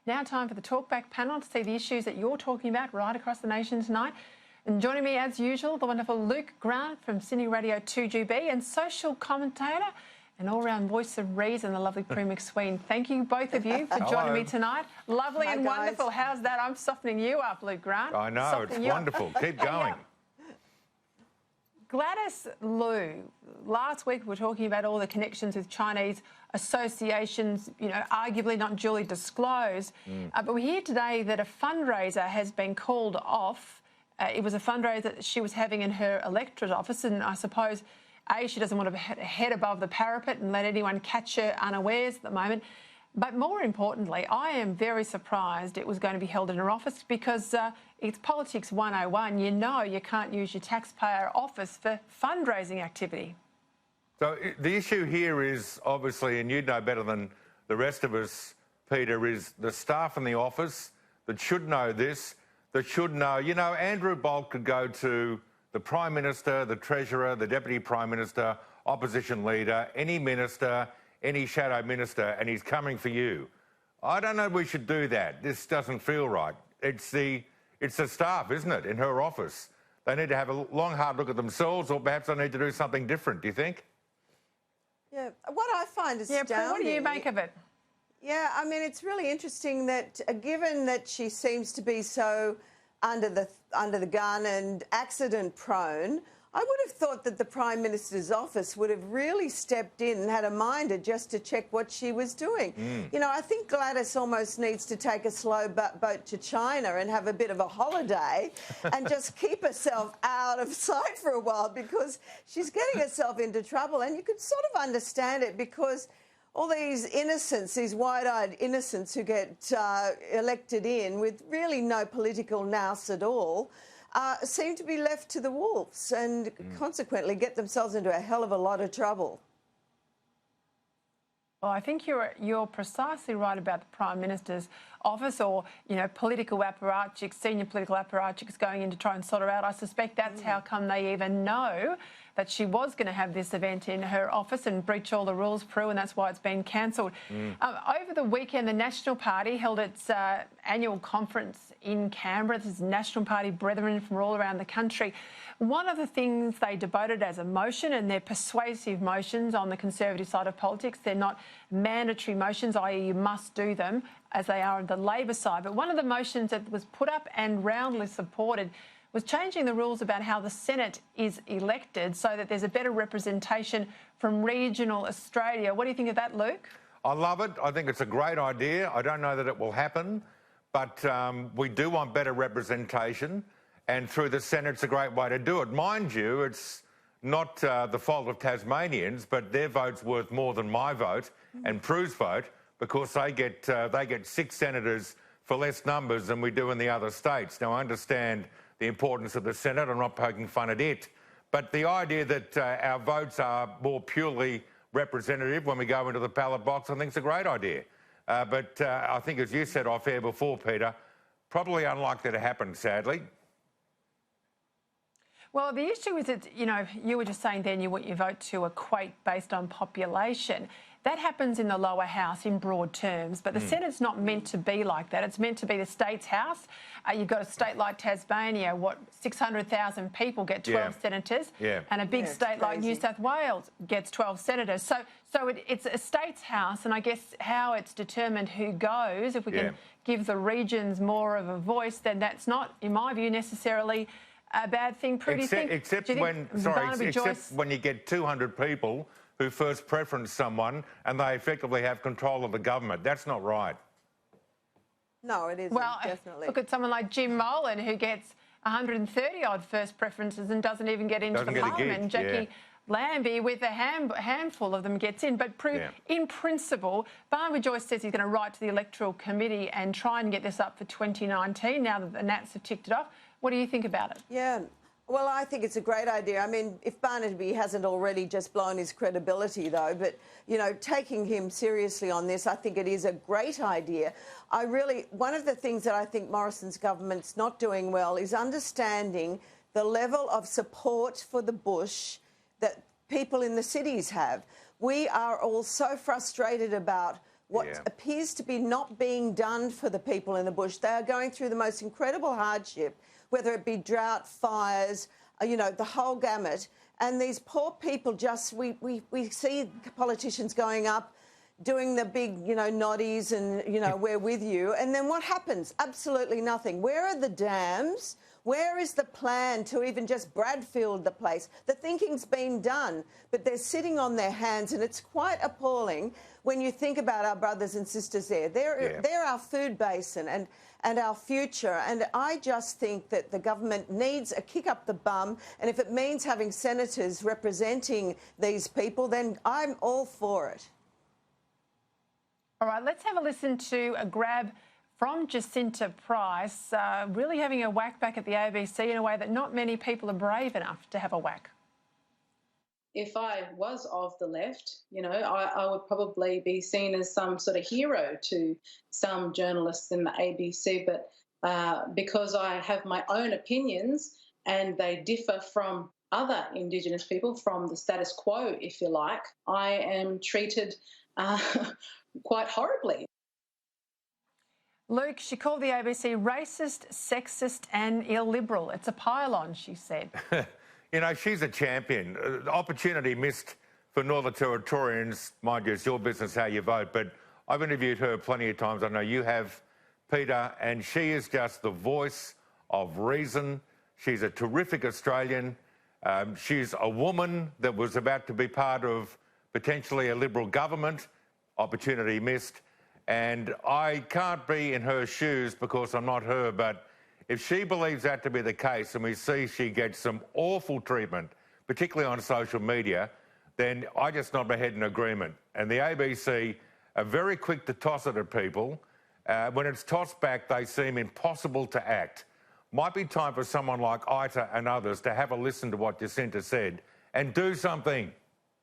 Now time for the Talkback panel to see the issues that you're talking about right across the nation tonight. And joining me, as usual, the wonderful Luke Grant from Sydney Radio 2GB and social commentator and all-round voice of reason, the lovely Prue MacSween. Thank you, both of you, for joining me tonight. Lovely and wonderful. How's that? I'm softening you up, Luke Grant. I know, it's wonderful. Keep going. Gladys Liu, last week we were talking about all the connections with Chinese associations, you know, arguably not duly disclosed. But we hear today that a fundraiser has been called off. It was a fundraiser that she was having in her electorate office, and I suppose, A, she doesn't want to head above the parapet and let anyone catch her unawares at the moment. But more importantly, I am very surprised it was going to be held in her office because it's politics 101. You know you can't use your taxpayer office for fundraising activity. So the issue here is obviously, and you'd know better than the rest of us, Peter, is the staff in the office that should know this, that should know, you know, Andrew Bolt could go to the Prime Minister, the Treasurer, the Deputy Prime Minister, Opposition Leader, any Minister, any shadow minister, and he's coming for you. I don't know if we should do that. This doesn't feel right. It's the staff, isn't it, in her office? They need to have a long, hard look at themselves, or perhaps they need to do something different, do you think? Yeah, what I find astounding... Yeah, what do you make of it? Yeah, I mean, it's really interesting that, given that she seems to be so under the gun and accident-prone, I would have thought that the Prime Minister's office would have really stepped in and had a minder just to check what she was doing. You know, I think Gladys almost needs to take a slow boat to China and have a bit of a holiday and just keep herself out of sight for a while, because she's getting herself into trouble. And you could sort of understand it, because all these innocents, these wide-eyed innocents who get elected in with really no political nous at all, seem to be left to the wolves and consequently get themselves into a hell of a lot of trouble. Well, I think you're precisely right about the Prime Minister's office, or, you know, political apparatchiks, senior political apparatchiks going in to try and sort her out. I suspect that's how come they even know that she was going to have this event in her office and breach all the rules, Prue, and that's why it's been cancelled. Over the weekend, the National Party held its annual conference in Canberra. This is National Party brethren from all around the country. One of the things they debated as a motion, and they're persuasive motions on the Conservative side of politics, they're not mandatory motions, i.e. you must do them, as they are on the Labor side. But one of the motions that was put up and roundly supported was changing the rules about how the Senate is elected so that there's a better representation from regional Australia. What do you think of that, Luke? I love it. I think it's a great idea. I don't know that it will happen, but we do want better representation, and through the Senate it's a great way to do it. Mind you, it's not the fault of Tasmanians, but their vote's worth more than my vote and Prue's vote, because they get 6 senators for less numbers than we do in the other states. Now, I understand the importance of the Senate. I'm not poking fun at it. But the idea that our votes are more purely representative when we go into the ballot box, I think it's a great idea. But I think, as you said off air before, Peter, probably unlikely to happen, sadly. Well, the issue is that, you know, you were just saying then you want your vote to equate based on population. That happens in the lower house in broad terms, but the Senate's not meant to be like that. It's meant to be the state's house. You've got a state like Tasmania, 600,000 people get 12 senators, and a big state like New South Wales gets 12 senators. So it's a state's house, and I guess how it's determined who goes, if we can give the regions more of a voice, then that's not, in my view, necessarily a bad thing. Except when you get 200 people who first preference someone and they effectively have control of the government. That's not right. No, it isn't, well, definitely. Look at someone like Jim Molan, who gets 130-odd first preferences and doesn't even get into the parliament. And Jackie Lambie, with a handful of them, gets in. But Prue, in principle, Barnaby Joyce says he's going to write to the Electoral Committee and try and get this up for 2019, now that the Nats have ticked it off. What do you think about it? Yeah. Well, I think it's a great idea. I mean, if Barnaby hasn't already just blown his credibility, though, but, you know, taking him seriously on this, I think it is a great idea. One of the things that I think Morrison's government's not doing well is understanding the level of support for the bush that people in the cities have. We are all so frustrated about what appears to be not being done for the people in the bush. They are going through the most incredible hardship, whether it be drought, fires, you know, the whole gamut. And these poor people just, we see politicians going up, doing the big, you know, noddies and, you know, we're with you. And then what happens? Absolutely nothing. Where are the dams? Where is the plan to even just Bradfield the place? The thinking's been done, but they're sitting on their hands, and it's quite appalling when you think about our brothers and sisters there. They're our food basin and our future. And I just think that the government needs a kick up the bum, and if it means having senators representing these people, then I'm all for it. All right, let's have a listen to a grab from Jacinta Price, really having a whack back at the ABC in a way that not many people are brave enough to have a whack. If I was of the left, you know, I would probably be seen as some sort of hero to some journalists in the ABC, but because I have my own opinions and they differ from other Indigenous people, from the status quo, if you like, I am treated quite horribly. Luke, she called the ABC racist, sexist and illiberal. It's a pile-on, she said. You know, she's a champion. Opportunity missed for Northern Territorians. Mind you, it's your business how you vote, but I've interviewed her plenty of times. I know you have, Peter, and she is just the voice of reason. She's a terrific Australian. She's a woman that was about to be part of potentially a Liberal government. Opportunity missed. And I can't be in her shoes because I'm not her, but if she believes that to be the case and we see she gets some awful treatment, particularly on social media, then I just nod my head in agreement. And the ABC are very quick to toss it at people. When it's tossed back, they seem impossible to act. Might be time for someone like Ita and others to have a listen to what Jacinta said and do something.